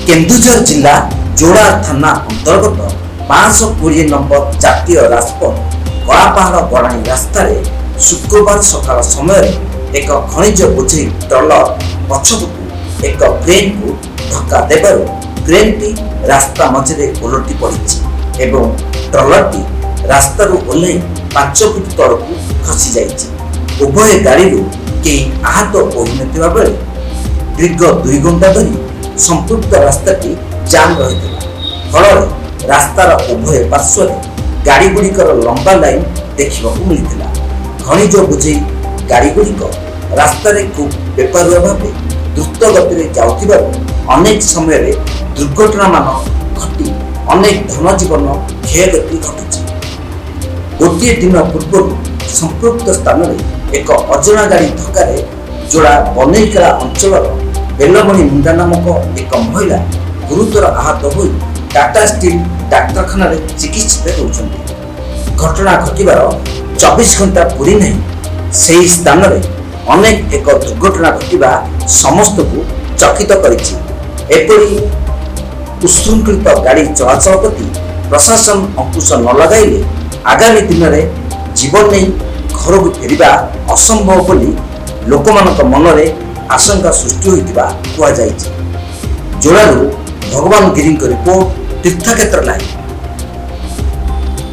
केन्दुझर जिला जोड़ा थाना अंतर्गत 520 नंबर जातीय राजपथ कलापाहाड़ गड़ाणी रास्त शुक्रवार सकाल समय एक खनिज बोझे ट्रलर पछपटू एक क्रेन को धक्का देबार क्रेन टी रास्ता मझे ओलटि पड़ी एवं ट्रलर टी रास्तार ओह्ल 5 फुट तलक खसी जाइए। उभय गाड़ी कई आहत होता बेले दीर्घ 2 घंटा धरी संपुक्त रास्ताटी जाम रही फल रास्तार उभय पार्श्व गाड़ी गुड़िकर लंबा लाइन देखा मिलता। खनिज बोझे गाड़ी गुड़िक रास्त खूब बेपारुआ भाव द्रुत गति जाऊथिबार अनेक समय दुर्घटना मान घटी अनेक धन जीवन क्षयगति घटुची। गोटे दिन पूर्व संपुक्त स्थान में एक अजଣା गाड़ी धक्का जोड़ा बनेईकला अंचल बेलमणि मुंडा नामक एक महिला गुरुतर आहत हो टाटा स्टील डाक्तखाना चिकित्सित होती। घटना घटवार 24 घंटा पूरी नहीं से स्थान में अनेक एक दुर्घटना घटवा समस्त को चकित करी उशृंखलित गाड़ी चलाचल प्रति प्रशासन अंकुश न लगाइले आगामी दिन में जीवन नहीं घर को फेरिबा असंभव बोली लोकमानक मनरे आशंका सृष्टि होइतिबा कुआ जाइछि। जोड़ारू भगवान गिरी रिपोर्ट तीर्थक्षेत्र लाइव।